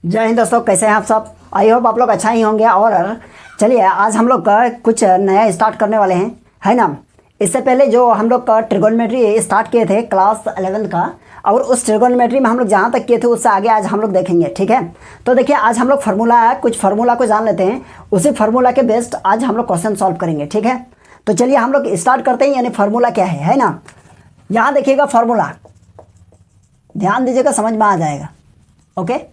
जय हिंद दोस्तों, कैसे हैं आप सब। आई होप आप लोग अच्छा ही होंगे। और चलिए आज हम लोग कुछ नया स्टार्ट करने वाले हैं, है ना। इससे पहले जो हम लोग का ट्रिगोनोमेट्री स्टार्ट किए थे क्लास 11 का, और उस ट्रिगोनोमेट्री में हम लोग जहाँ तक किए थे उससे आगे आज हम लोग देखेंगे, ठीक है। तो देखिए आज हम लोग कुछ फार्मूला को जान लेते हैं, उसी फार्मूला के बेस्ड आज हम लोग क्वेश्चन सॉल्व करेंगे, ठीक है। तो चलिए हम लोग स्टार्ट करते हैं। यानी फार्मूला क्या है ना। यहाँ देखिएगा फार्मूला, ध्यान दीजिएगा, समझ में आ जाएगा। ओके,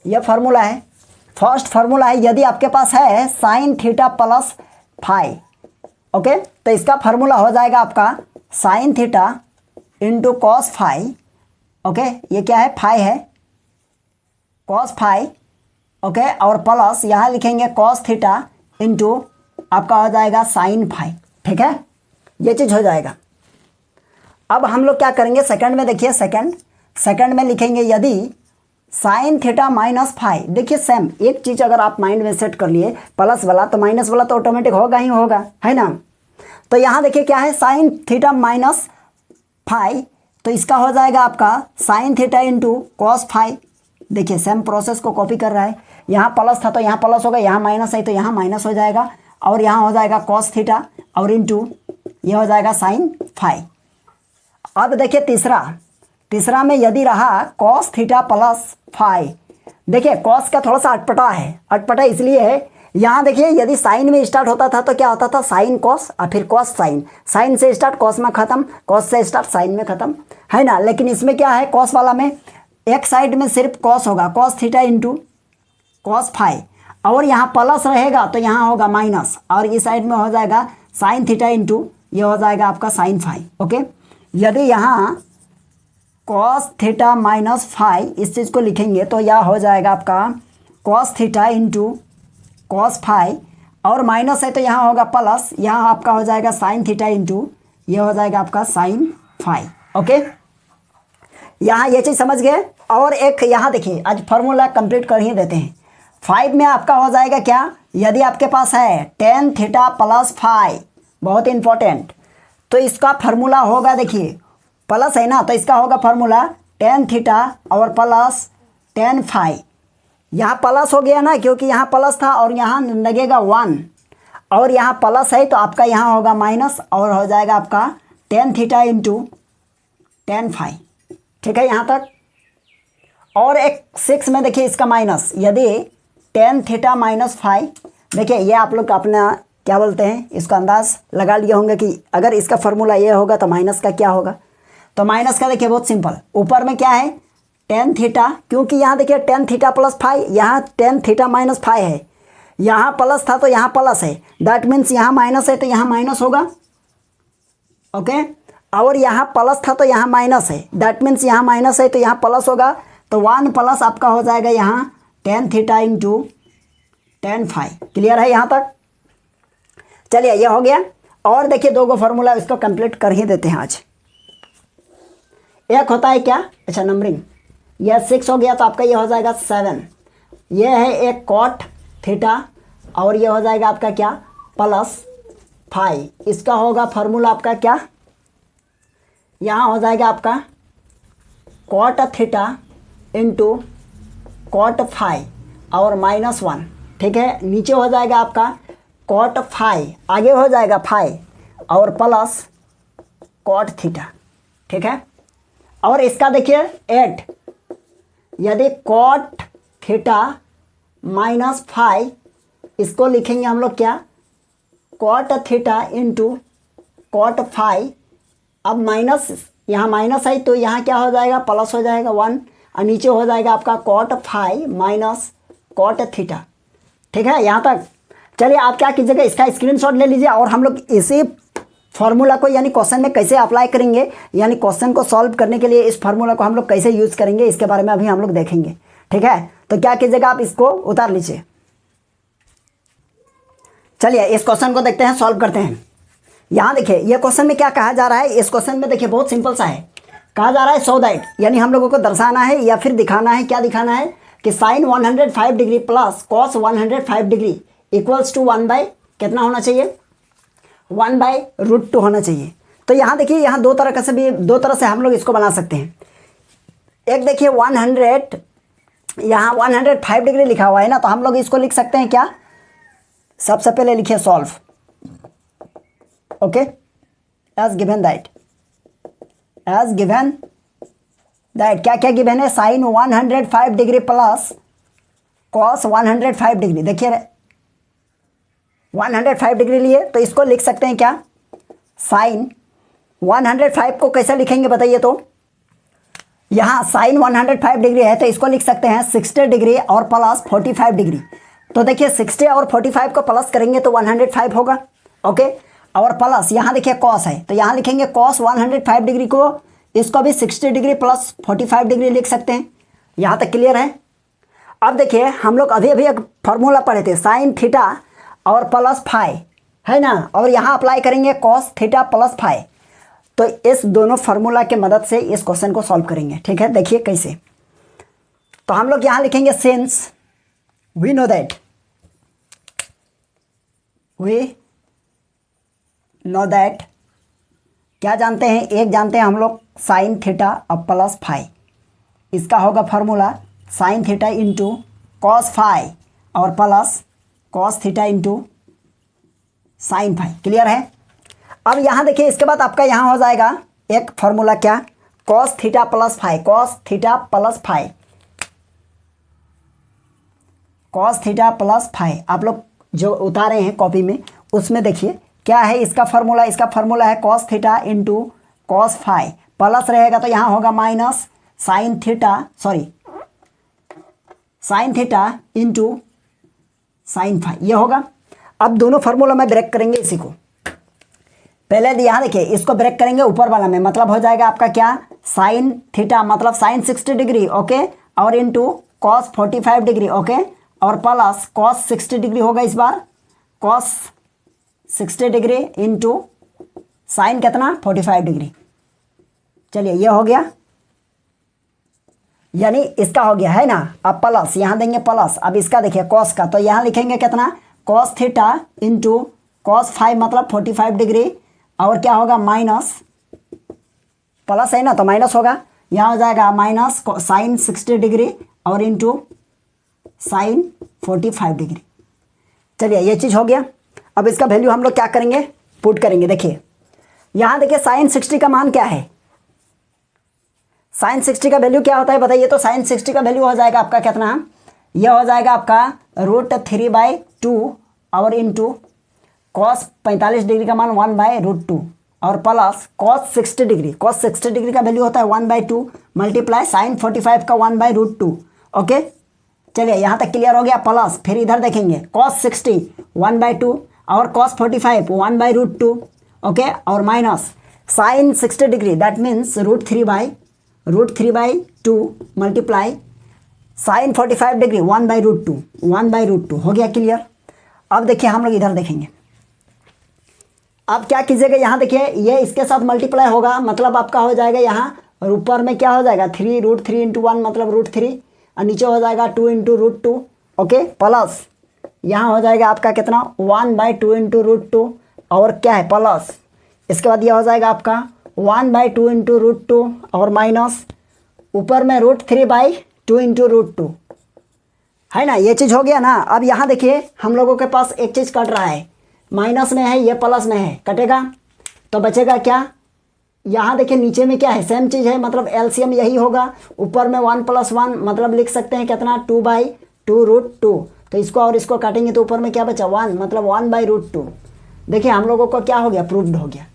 यह फार्मूला है, फर्स्ट फार्मूला है। यदि आपके पास है sine theta plus phi, okay, तो इसका फार्मूला हो जाएगा आपका sine theta into cos phi. Okay, ये क्या है, फाई है, कॉस फाई। ओके, और प्लस यहाँ लिखेंगे कॉस थीटा इंटू आपका हो जाएगा साइन फाई, ठीक है। ये चीज़ हो जाएगा। अब हम लोग क्या करेंगे सेकंड में, देखिए सेकंड में लिखेंगे यदि साइन थीटा माइनस फाई। देखिए सेम एक चीज़ अगर आप माइंड में सेट कर लिए, प्लस वाला तो माइनस वाला तो ऑटोमेटिक होगा ही होगा, है ना। तो यहाँ देखिए क्या है, साइन थीटा माइनस फाई, तो इसका हो जाएगा आपका sine theta into cos phi. देखिए सेम प्रोसेस को कॉपी कर रहा है। यहाँ प्लस था तो यहाँ प्लस होगा, यहाँ माइनस है तो यहाँ माइनस हो जाएगा, और यहाँ हो जाएगा कॉस थीटा और इंटू ये हो जाएगा साइन फाई। अब देखिए तीसरा में यदि रहा कॉस थीटा प्लस फाई। देखिए कॉस का थोड़ा सा अटपटा इसलिए है। यहाँ देखिए यदि साइन में स्टार्ट होता था तो क्या होता था, साइन कॉस और फिर कॉस साइन, साइन से स्टार्ट कॉस में ख़त्म, कॉस से स्टार्ट साइन में ख़त्म, है ना। लेकिन इसमें क्या है, कॉस वाला में एक साइड में सिर्फ कॉस होगा, cos theta into cos phi, और यहाँ प्लस रहेगा तो यहाँ होगा माइनस, और इस साइड में हो जाएगा साइन थीटा इंटू ये हो जाएगा आपका साइन फाई। ओके, यदि यहाँ कॉस थीटा माइनस फाई इस चीज़ को लिखेंगे तो यह हो जाएगा आपका cos theta into cos phi, और माइनस है तो यहाँ होगा प्लस, यहाँ आपका हो जाएगा साइन थीटा इंटू ये हो जाएगा आपका साइन फाई। ओके, यहाँ ये चीज़ समझ गए। और एक यहाँ देखिए आज फार्मूला कंप्लीट कर ही देते हैं। 5 में आपका हो जाएगा क्या, यदि आपके पास है टेन थीटा प्लस फाई, बहुत इंपॉर्टेंट, तो इसका फार्मूला होगा, देखिए प्लस है ना, तो इसका होगा फार्मूला टेन थीटा और प्लस टेन फाई। यहाँ प्लस हो गया ना, क्योंकि यहाँ प्लस था और यहाँ लगेगा 1, और यहाँ प्लस है तो आपका यहाँ होगा माइनस, और हो जाएगा आपका tan theta into tan phi, ठीक है यहाँ तक। और एक 6 में देखिए इसका माइनस, यदि टेन थीटा माइनस फाई, देखिए ये आप लोग अपना क्या बोलते हैं, इसका अंदाज लगा लिए होंगे कि अगर इसका फार्मूला ये होगा तो माइनस का क्या होगा। तो माइनस का देखिए बहुत सिंपल, ऊपर में क्या है टेन थीटा, क्योंकि यहाँ देखिए टेन थीटा प्लस फाई, यहाँ टेन थीटा माइनस फाई है, यहाँ प्लस था तो यहाँ प्लस है, दैट मीन्स यहाँ माइनस है तो यहाँ माइनस होगा। ओके, और यहाँ प्लस था तो यहाँ माइनस है, दैट मीन्स यहाँ माइनस है तो यहाँ प्लस होगा। तो 1 प्लस आपका हो जाएगा यहाँ tan theta into tan phi. Clear है यहाँ तक। चलिए ये हो गया। और देखिए दो फार्मूला इसको कंप्लीट कर ही देते हैं आज। एक होता है क्या, अच्छा नंबरिंग, यह 6 हो गया तो आपका ये हो जाएगा 7। ये है एक कॉट थीटा, और ये हो जाएगा आपका क्या प्लस फाई। इसका होगा फार्मूला आपका क्या, यहाँ हो जाएगा आपका cot theta into cot phi और -1, ठीक है। नीचे हो जाएगा आपका कॉट फाई, आगे हो जाएगा फाई और प्लस कॉट थीटा, ठीक है। और इसका देखिए 8, यदि कॉट थीटा माइनस फाई, इसको लिखेंगे हम लोग क्या, cot theta into cot phi. अब माइनस, यहाँ माइनस है तो यहाँ क्या हो जाएगा, प्लस हो जाएगा 1, और नीचे हो जाएगा आपका cot phi minus cot theta, ठीक है यहाँ तक। चलिए आप क्या कीजिएगा, इसका स्क्रीनशॉट ले लीजिए, और हम लोग इसी फार्मूला को यानी क्वेश्चन में कैसे अप्लाई करेंगे, यानी क्वेश्चन को सॉल्व करने के लिए इस फार्मूला को हम लोग कैसे यूज़ करेंगे, इसके बारे में अभी हम लोग देखेंगे, ठीक है। तो क्या कीजिएगा, आप इसको उतार लीजिए। चलिए इस क्वेश्चन को देखते हैं, सॉल्व करते हैं। यहाँ देखिए ये क्वेश्चन में क्या कहा जा रहा है, इस क्वेश्चन में देखिए बहुत सिंपल सा है। कहा जा रहा है सो दैट, यानी हम लोगों को दर्शाना है या फिर दिखाना है, क्या दिखाना है कि sine 105 degree plus cos 105 degree equals to 1 by कितना होना चाहिए, 1/√2 होना चाहिए। तो यहाँ देखिए, यहाँ दो तरह से हम लोग इसको बना सकते हैं। एक देखिए यहाँ 105 डिग्री लिखा हुआ है ना, तो हम लोग इसको लिख सकते हैं क्या, सबसे पहले लिखिए solve. Okay, as given that, as given that क्या क्या गिवन है, sine 105 degree plus cos 105 degree. देखिए 105 डिग्री लिए, तो इसको लिख सकते हैं क्या, साइन 105 को कैसे लिखेंगे बताइए। तो यहाँ साइन 105 डिग्री है, तो इसको लिख सकते हैं 60 डिग्री और प्लस 45 डिग्री। तो देखिए 60 और 45 को प्लस करेंगे तो 105 होगा। ओके, और प्लस यहाँ देखिए कॉस है, तो यहाँ लिखेंगे कॉस 105 डिग्री को, इसको भी 60 डिग्री प्लस 45 डिग्री लिख सकते हैं। यहाँ तक क्लियर है। अब देखिए हम लोग अभी अभी एक फार्मूला पढ़े थे, साइन थीटा और प्लस फाई, है ना, और यहाँ अप्लाई करेंगे कॉस थीटा प्लस फाई। तो इस दोनों फार्मूला के मदद से इस क्वेश्चन को सॉल्व करेंगे। ठीक है, देखिए कैसे। तो हम लोग यहाँ लिखेंगे सिंस वी नो दैट, क्या जानते हैं, एक जानते हैं हम लोग साइन थीटा और प्लस फाई, इसका होगा formula sine theta into cos phi और plus cos theta into sine phi. Clear है। अब यहाँ देखिए इसके बाद आपका यहाँ हो जाएगा एक फार्मूला क्या, cos theta plus phi, cos theta plus phi, cos theta plus phi. आप लोग जो उतारे हैं कॉपी में उसमें देखिए क्या है इसका फार्मूला, इसका फार्मूला है cos theta into cos phi, plus रहेगा तो यहाँ होगा minus sine theta, sorry sine theta into sine phi, ये होगा। अब दोनों फार्मूला में ब्रेक करेंगे इसी को। पहले यहाँ देखिए इसको ब्रेक करेंगे ऊपर वाला में, मतलब हो जाएगा आपका क्या, साइन थीटा मतलब साइन 60 डिग्री, ओके, और इंटू कॉस 45 डिग्री, ओके, और प्लस कॉस 60 डिग्री होगा इस बार, कॉस 60 डिग्री इंटू साइन कितना 45 डिग्री। चलिए ये हो गया, यानी इसका हो गया है ना। अब प्लस यहाँ देंगे प्लस, अब इसका देखिए कॉस का, तो यहाँ लिखेंगे कितना, कॉस थीटा इंटू कॉस 5 मतलब 45 डिग्री, और क्या होगा माइनस, प्लस है ना तो माइनस होगा, यहाँ हो जाएगा माइनस साइन 60 डिग्री और इंटू साइन 45 डिग्री। चलिए ये चीज़ हो गया। अब इसका वैल्यू हम लोग क्या करेंगे, पुट करेंगे। देखिए यहाँ देखिए साइन 60 का मान क्या है, साइन 60 का वैल्यू क्या होता है बताइए। तो साइन 60 का वैल्यू हो जाएगा आपका कितना, यह हो जाएगा आपका √3/2 और इंटू कॉस 45 डिग्री का मान 1/√2 और plus cos 60 degree, cos 60 degree का वैल्यू होता है 1/2 मल्टीप्लाई साइन 45 का 1/√2। ओके, चलिए यहाँ तक क्लियर हो गया। प्लस फिर इधर देखेंगे कॉस 60 1/2 और कॉस 45 1/√2, ओके, और minus sine 60 degree that means √3/2 multiply sine 45 degree 1/√2 हो गया क्लियर। अब देखिए हम लोग इधर देखेंगे, अब क्या कीजिएगा, यहाँ देखिए ये इसके साथ मल्टीप्लाई होगा, मतलब आपका हो जाएगा यहाँ ऊपर में क्या हो जाएगा 3√3 × 1 मतलब √3, और नीचे हो जाएगा 2 × √2, ओके, प्लस यहाँ हो जाएगा आपका कितना 1/2 × √2 और क्या है प्लस, इसके बाद यह हो जाएगा आपका 1/2 × √2 और माइनस ऊपर में √3/2 × √2, है ना, ये चीज़ हो गया ना। अब यहाँ देखिए हम लोगों के पास एक चीज़ कट रहा है, माइनस में है ये प्लस में है, कटेगा तो बचेगा क्या, यहाँ देखिए नीचे में क्या है सेम चीज़ है, मतलब एलसीएम यही होगा, ऊपर में 1 + 1 मतलब लिख सकते हैं कितना 2/2√2, तो इसको और इसको काटेंगे तो ऊपर में क्या बचा 1 मतलब 1/√2। देखिए हम लोगों को क्या हो गया, प्रूव्ड हो गया,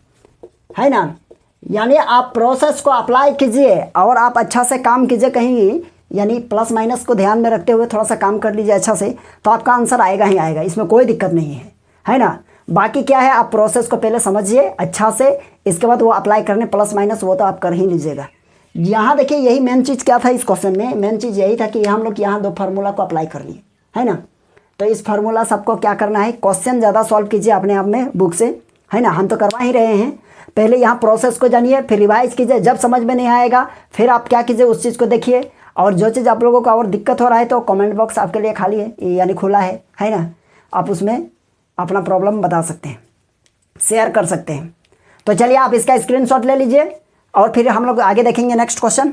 है ना। यानी आप प्रोसेस को अप्लाई कीजिए और आप अच्छा से काम कीजिए, कहीं यानी प्लस माइनस को ध्यान में रखते हुए थोड़ा सा काम कर लीजिए अच्छा से, तो आपका आंसर आएगा ही आएगा, इसमें कोई दिक्कत नहीं है ना। बाकी क्या है, आप प्रोसेस को पहले समझिए अच्छा से, इसके बाद वो अप्लाई करने प्लस माइनस वो तो आप कर ही लीजिएगा। यहाँ देखिए यही मेन चीज़ क्या था इस क्वेश्चन में, मेन चीज़ यही था कि हम लोग यहाँ 2 फार्मूला को अप्लाई कर लिए, है ना। तो इस फार्मूला सबको क्या करना है, क्वेश्चन ज़्यादा सॉल्व कीजिए अपने आप में बुक से, है ना, हम तो करवा ही रहे हैं। पहले यहाँ प्रोसेस को जानिए, फिर रिवाइज कीजिए, जब समझ में नहीं आएगा फिर आप क्या कीजिए उस चीज़ को देखिए, और जो चीज़ आप लोगों को और दिक्कत हो रहा है तो कमेंट बॉक्स आपके लिए खाली है यानी खुला है ना, आप उसमें अपना प्रॉब्लम बता सकते हैं, शेयर कर सकते हैं। तो चलिए आप इसका स्क्रीनशॉट ले लीजिए और फिर हम लोग आगे देखेंगे नेक्स्ट क्वेश्चन।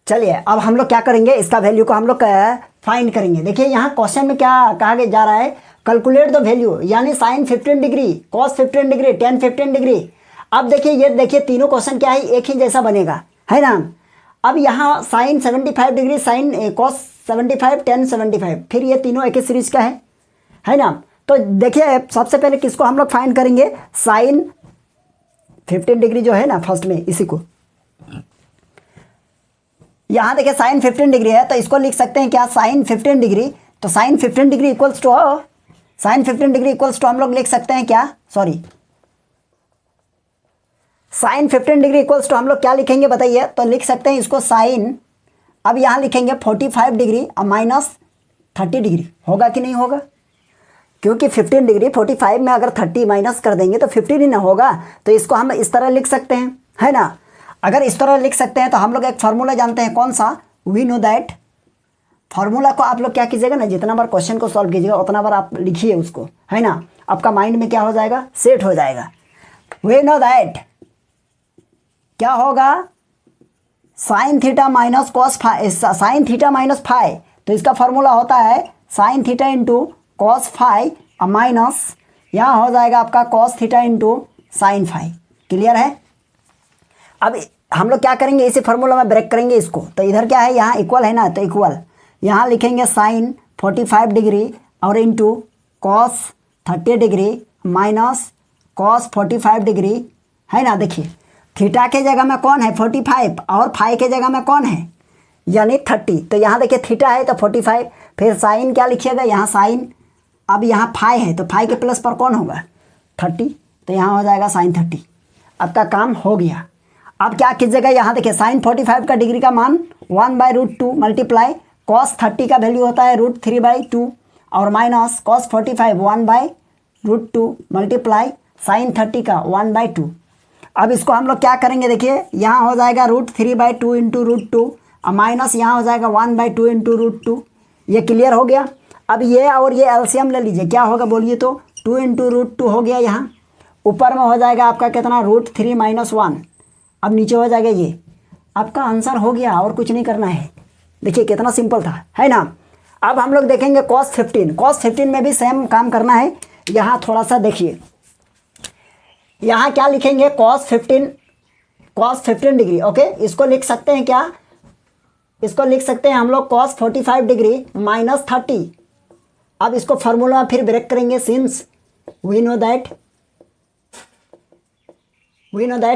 चलिए अब हम लोग क्या करेंगे, इसका वैल्यू को हम लोग फाइंड करेंगे। देखिए यहाँ क्वेश्चन में क्या कहा जा रहा है, कैलकुलेट द वैल्यू, यानी sine 15 degree, cos 15 degree, tan 15 degree. अब देखिए ये देखिए तीनों क्वेश्चन क्या है, एक ही जैसा बनेगा, है ना। अब यहाँ sine 75 degree, sine cos 75, tan 75, फिर ये तीनों एक ही सीरीज का है ना। तो देखिए सबसे पहले किसको हम लोग फाइंड करेंगे, साइन 15 डिग्री जो है ना फर्स्ट में, इसी को। यहाँ देखिए साइन 15 डिग्री है तो इसको लिख सकते हैं क्या, साइन 15 डिग्री। तो sine 15 degree equals to, sine 15 degree equals to हम लोग लिख सकते हैं क्या, sorry, sine 15 degree equals to हम लोग क्या लिखेंगे बताइए। तो लिख सकते हैं इसको साइन, अब यहाँ लिखेंगे 45 डिग्री और माइनस 30 डिग्री, होगा कि नहीं होगा, क्योंकि 15 डिग्री 45 में अगर 30 माइनस कर देंगे तो 15 ही ना होगा। तो इसको हम इस तरह लिख सकते हैं, है ना। अगर इस तरह लिख सकते हैं तो हम लोग एक फार्मूला जानते हैं, कौन सा, वी नो दैट। फार्मूला को आप लोग क्या कीजिएगा ना, जितना बार क्वेश्चन को सॉल्व कीजिएगा उतना बार आप लिखिए उसको, है ना। आपका माइंड में क्या हो जाएगा, सेट हो जाएगा। वी नो दैट क्या होगा, sine theta minus cos five, sine theta minus five, तो इसका फार्मूला होता है sine theta into cos five minus, यहाँ हो जाएगा आपका cos theta into sign five. Clear है। अब हम लोग क्या करेंगे, इसी फार्मूला में ब्रेक करेंगे इसको। तो इधर क्या है, यहाँ इक्वल है ना, तो इक्वल यहाँ लिखेंगे साइन 45 डिग्री और into cos 30 degree minus cos 45 degree, है ना। देखिए थीटा के जगह में कौन है 45 और फाइव के जगह में कौन है यानी 30। तो यहाँ देखिए थीटा है तो 45, फिर साइन क्या लिखिएगा यहाँ साइन, अब यहाँ फाइव है तो फाइव के प्लस पर कौन होगा 30, तो यहाँ हो जाएगा साइन 30। आपका काम हो गया। अब क्या कीजिएगा, यहाँ देखिए साइन 45 का डिग्री का मान 1/√2 मल्टीप्लाई कॉस 30 का वैल्यू होता है √3/2 और माइनस कॉस 45 1/√2 मल्टीप्लाई साइन 30 का 1/2। अब इसको हम लोग क्या करेंगे, देखिए यहाँ हो जाएगा √3/2 इंटू √2 और माइनस यहाँ हो जाएगा 1/2 इंटू √2। ये क्लियर हो गया। अब ये और ये एलसीएम ले लीजिए, क्या होगा बोलिए, तो 2 इंटू √2 हो गया। यहाँ ऊपर में हो जाएगा आपका कितना √3 - 1, अब नीचे हो जाएगा ये, आपका आंसर हो गया, और कुछ नहीं करना है। देखिए कितना सिंपल था, है ना। अब हम लोग देखेंगे कॉस 15, कॉस 15 में भी सेम काम करना है। यहाँ थोड़ा सा देखिए, यहाँ क्या लिखेंगे, कॉस 15 डिग्री, ओके। इसको लिख सकते हैं क्या, इसको लिख सकते हैं हम लोग कॉस 45 डिग्री माइनस 30। अब इसको फार्मूला फिर ब्रेक करेंगे, सिंस वी नो दैट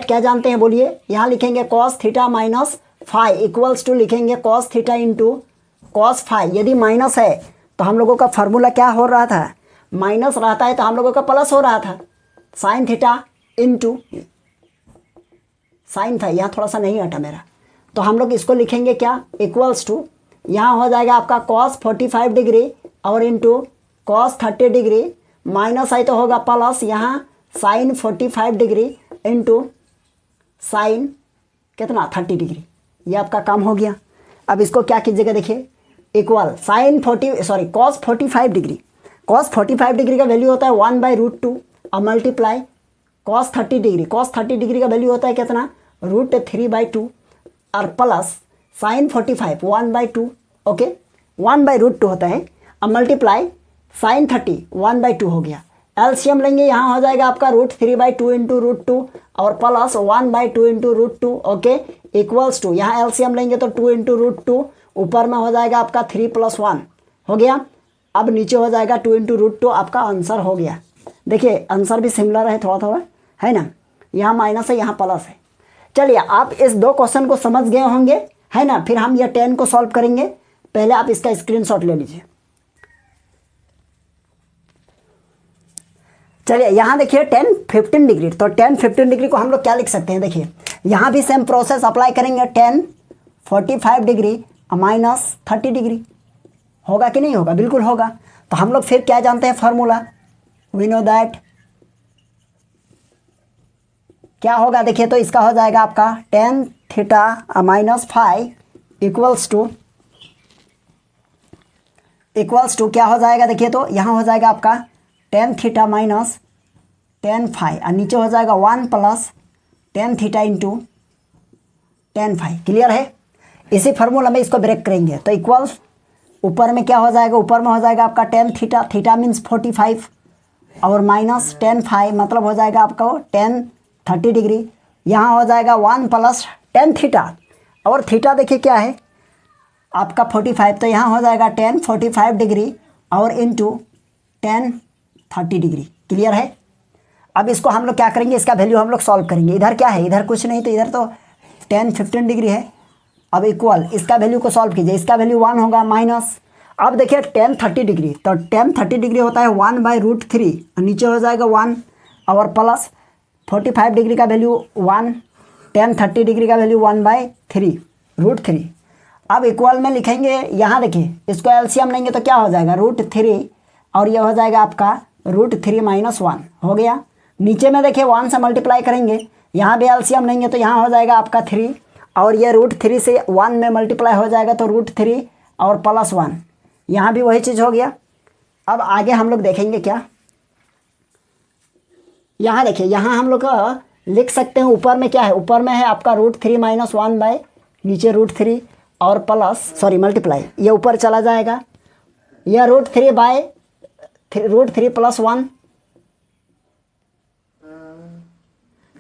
क्या जानते हैं बोलिए। यहाँ लिखेंगे cos theta minus 5 equals to लिखेंगे कॉस थीटा इंटू कॉस 5। यदि माइनस है तो हम लोगों का फार्मूला क्या हो रहा था, माइनस रहता है तो हम लोगों का प्लस हो रहा था, साइन थीटा इंटू साइन था, यहाँ थोड़ा सा नहीं हटा मेरा, तो हम लोग इसको लिखेंगे क्या, इक्वल्स टू, यहाँ हो जाएगा आपका कॉस 45 डिग्री और इंटू कॉस 30 डिग्री, माइनस है तो होगा प्लस, यहाँ साइन 45 डिग्री इंटू साइन कितना 30 डिग्री। ये आपका काम हो गया। अब इसको क्या कीजिएगा, देखिए equal sine cos 45 degree, cos 45 degree का वैल्यू होता है 1/√2 और multiply cos 30 degree, cos 30 degree का वैल्यू होता है कितना √3/2 और प्लस साइन 45 1/2, ओके 1/√2 होता है, अब मल्टीप्लाई साइन 30 1/2 हो गया। एलसीएम लेंगे, यहाँ हो जाएगा आपका √3/2 इंटू √2 और plus 1/2 into √2, okay equals to, यहाँ एलसीएम लेंगे तो 2 इंटू √2, ऊपर में हो जाएगा आपका 3 + 1 हो गया। अब नीचे हो जाएगा 2 इंटू √2, आपका आंसर हो गया। देखिए आंसर भी सिमिलर है थोड़ा थोड़ा, है ना, यहाँ माइनस है यहाँ प्लस है। चलिए आप इस दो क्वेश्चन को समझ गए होंगे, है ना। फिर हम यह 10 को सॉल्व करेंगे। पहले आप इसका स्क्रीनशॉट ले लीजिए। चलिए यहाँ देखिए 10 15 डिग्री, तो 10 15 डिग्री को हम लोग क्या लिख सकते हैं, देखिए यहाँ भी सेम प्रोसेस अप्लाई करेंगे। 10 45 डिग्री माइनस 30 डिग्री, होगा कि नहीं होगा, बिल्कुल होगा। तो हम लोग फिर क्या जानते हैं फार्मूला, वी नो दैट क्या होगा, देखिए तो इसका हो जाएगा आपका tan थीटा -5 इक्वल्स टू क्या हो जाएगा, देखिए तो यहाँ हो जाएगा आपका tan theta minus tan five और नीचे हो जाएगा 1 + tan theta into tan five. Clear है। इसी फार्मूला में इसको ब्रेक करेंगे तो इक्वल्स ऊपर में क्या हो जाएगा, ऊपर में हो जाएगा आपका टेन थीटा, थीटा मीन्स 45 और माइनस टेन फाइव मतलब हो जाएगा आपका वो टेन 30 डिग्री। यहाँ हो जाएगा 1 प्लस टेन थीटा और थीटा देखिए क्या है आपका 45, तो यहाँ हो जाएगा टेन 45 डिग्री और इंटू टेन 30 डिग्री। क्लियर है। अब इसको हम लोग क्या करेंगे, इसका वैल्यू हम लोग सॉल्व करेंगे। इधर क्या है, इधर कुछ नहीं, तो इधर तो टेन 15 डिग्री है। अब इक्वल इसका वैल्यू को सॉल्व कीजिए, इसका वैल्यू 1 होगा माइनस, अब देखिए टेन 30 डिग्री, तो टेन 30 डिग्री होता है 1/√3, नीचे हो जाएगा 1 और प्लस 45 डिग्री का वैल्यू 1, टेन 30 डिग्री का वैल्यू 1/3√3। अब इक्वल में लिखेंगे, यहाँ देखिए इसको एलसीएम लेंगे तो क्या हो जाएगा √3 और ये हो जाएगा आपका √3 - 1 हो गया। नीचे में देखिए 1 से मल्टीप्लाई करेंगे, यहाँ भी एलसीएम लेंगे तो यहाँ हो जाएगा आपका 3 और ये √3 से 1 में मल्टीप्लाई हो जाएगा तो √3 और प्लस 1, यहाँ भी वही चीज़ हो गया। अब आगे हम लोग देखेंगे क्या, यहाँ देखिए यहाँ हम लोग लिख सकते हैं ऊपर में क्या है, ऊपर में है आपका √3 - 1 बाय नीचे √3 और प्लस सॉरी मल्टीप्लाई, ये ऊपर चला जाएगा, यह √3 बाय √3 + 1।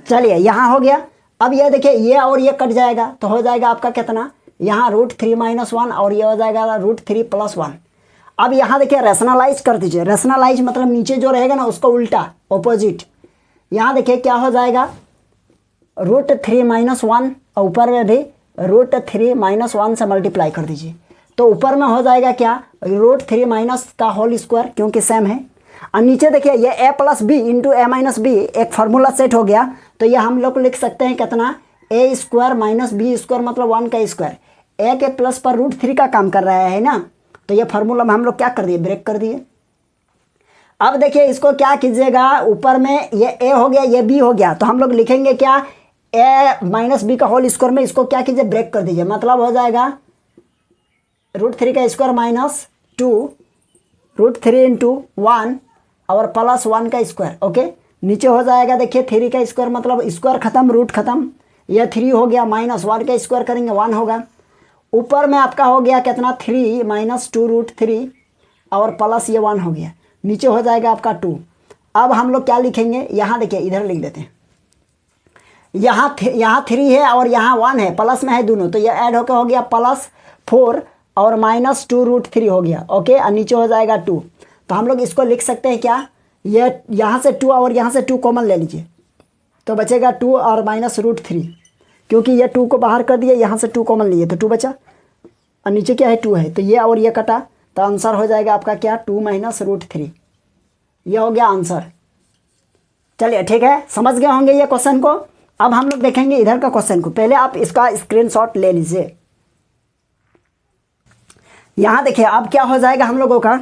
चलिए यहाँ हो गया। अब ये देखिए ये और ये कट जाएगा तो हो जाएगा आपका कितना, यहाँ √3 - 1 और ये हो जाएगा √3 + 1। अब यहाँ देखिए रैशनलाइज कर दीजिए, रैशनलाइज मतलब नीचे जो रहेगा ना उसको उल्टा ऑपोजिट, यहाँ देखिए क्या हो जाएगा √3 - 1 और ऊपर में भी √3 - 1 से मल्टीप्लाई कर दीजिए तो ऊपर में हो जाएगा क्या √3 माइनस का होल स्क्वायर क्योंकि सेम है, और नीचे देखिए ये a + b × a - b एक फार्मूला सेट हो गया तो ये हम लोग लिख सकते हैं कितना a² - b² मतलब 1 का स्क्वायर, a के प्लस पर √3 का काम कर रहा है ना, तो ये फार्मूला में हम लोग क्या कर दिए ब्रेक कर दिए। अब देखिए इसको क्या कीजिएगा, ऊपर में ये a हो गया ये b हो गया तो हम लोग लिखेंगे क्या a - b का होल स्क्वायर में इसको क्या कीजिए ब्रेक कर दीजिए, मतलब हो जाएगा √3 का स्क्वायर माइनस 2 √3 × 1 और प्लस 1 का स्क्वायर। ओके नीचे हो जाएगा देखिए 3 का स्क्वायर मतलब स्क्वायर खत्म रूट खत्म, यह 3 हो गया माइनस 1 का स्क्वायर करेंगे 1 होगा, ऊपर में आपका हो गया कितना 3 - 2 √3 और प्लस ये 1 हो गया, नीचे हो जाएगा आपका 2। अब हम लोग क्या लिखेंगे, यहाँ देखिए इधर लिख देते हैं, यहाँ 3 है और यहाँ 1 है, प्लस में है दोनों तो ये ऐड होकर हो गया +4 और -2 √3 हो गया। ओके और नीचे हो जाएगा 2, तो हम लोग इसको लिख सकते हैं क्या, ये यहाँ से 2 और यहाँ से 2 कॉमन ले लीजिए तो बचेगा 2 और -√3, क्योंकि ये 2 को बाहर कर दिए यहाँ से 2 कॉमन लिए तो 2 बचा और नीचे क्या है 2 है तो ये और ये कटा तो आंसर हो जाएगा आपका क्या 2 - √3, ये हो गया आंसर। चलिए ठीक है, समझ गए होंगे ये क्वेश्चन को। अब हम लोग देखेंगे इधर का क्वेश्चन को, पहले आप इसका स्क्रीनशॉट ले लीजिए। यहाँ देखिए अब क्या हो जाएगा हम लोगों का,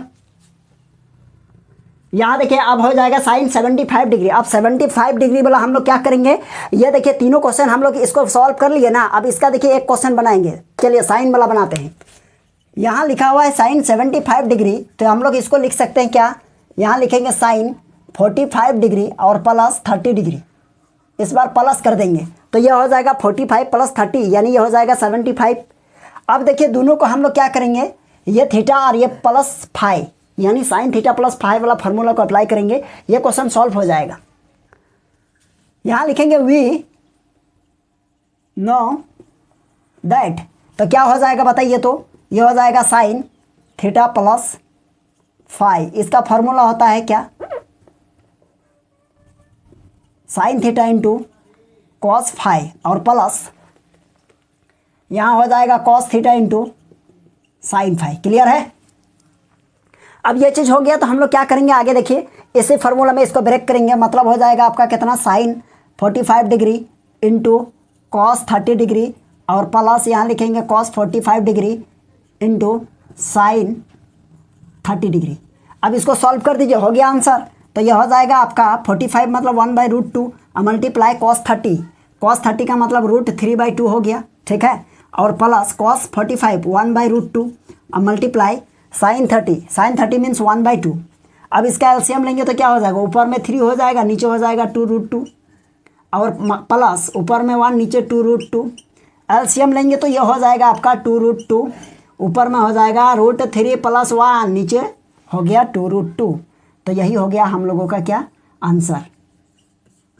यहाँ देखिए अब हो जाएगा साइन 75 डिग्री। अब 75 डिग्री वाला हम लोग क्या करेंगे, ये देखिए तीनों क्वेश्चन हम लोग इसको सॉल्व कर लिए ना, अब इसका देखिए एक क्वेश्चन बनाएंगे। चलिए साइन वाला बनाते हैं। यहाँ लिखा हुआ है साइन 75 डिग्री तो हम लोग इसको लिख सकते हैं क्या, यहाँ लिखेंगे साइन 45 डिग्री और प्लस 30 डिग्री, इस बार प्लस कर देंगे तो यह हो जाएगा 45 + 30 यानी ये हो जाएगा 75। अब देखिए दोनों को हम लोग क्या करेंगे, ये थीटा और ये +5 यानी साइन थीटा +5 वाला फार्मूला को अप्लाई करेंगे, ये क्वेश्चन सॉल्व हो जाएगा। यहाँ लिखेंगे वी नो दैट, तो क्या हो जाएगा बताइए, तो ये हो जाएगा साइन थीटा +5, इसका फार्मूला होता है क्या साइन थीटा × cos 5 और प्लस यहाँ हो जाएगा cos थीटा × sin 5। क्लियर है। अब ये चीज़ हो गया तो हम लोग क्या करेंगे आगे देखिए, इसी फार्मूला में इसको ब्रेक करेंगे, मतलब हो जाएगा आपका कितना साइन 45 डिग्री × cos 30 डिग्री और प्लस यहाँ लिखेंगे cos 45 डिग्री × sin 30 डिग्री। अब इसको सॉल्व कर दीजिए, हो गया आंसर। तो ये हो जाएगा आपका 45 मतलब 1/√2 और मल्टीप्लाई cos 30 का मतलब √3/2 हो गया, ठीक है, और प्लस cos 45 1/√2 और मल्टीप्लाई sin 30 मीन्स 1/2। अब इसका एलसीएम लेंगे तो क्या हो जाएगा, ऊपर में 3 हो जाएगा नीचे हो जाएगा 2√2 और प्लस ऊपर में 1 नीचे 2√2 एलसीएम लेंगे तो ये हो जाएगा आपका 2√2, ऊपर में हो जाएगा √3 + 1, नीचे हो गया 2√2। तो यही हो गया हम लोगों का क्या आंसर।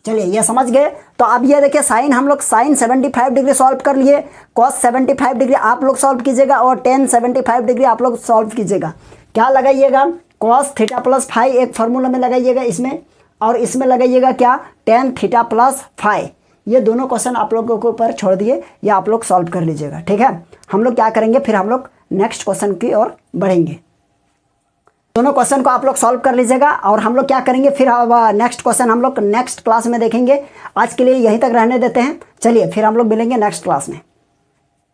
चलिए ये समझ गए। तो अब ये देखिए साइन हम लोग साइन 75 डिग्री सॉल्व कर लिए, कॉस 75 डिग्री आप लोग सॉल्व कीजिएगा और टेन 75 डिग्री आप लोग सॉल्व कीजिएगा। क्या लगाइएगा, cos थीटा प्लस फाई एक फार्मूला में लगाइएगा इसमें, और इसमें लगाइएगा क्या टेन थीटा प्लस फाई। ये दोनों क्वेश्चन आप लोगों के ऊपर छोड़ दिए, या आप लोग सॉल्व कर लीजिएगा। ठीक है, हम लोग क्या करेंगे फिर हम लोग नेक्स्ट क्वेश्चन की ओर बढ़ेंगे। दोनों क्वेश्चन को आप लोग सॉल्व कर लीजिएगा और हम लोग क्या करेंगे फिर नेक्स्ट क्वेश्चन हम लोग नेक्स्ट क्लास में देखेंगे। आज के लिए यहीं तक रहने देते हैं। चलिए फिर हम लोग मिलेंगे नेक्स्ट क्लास में।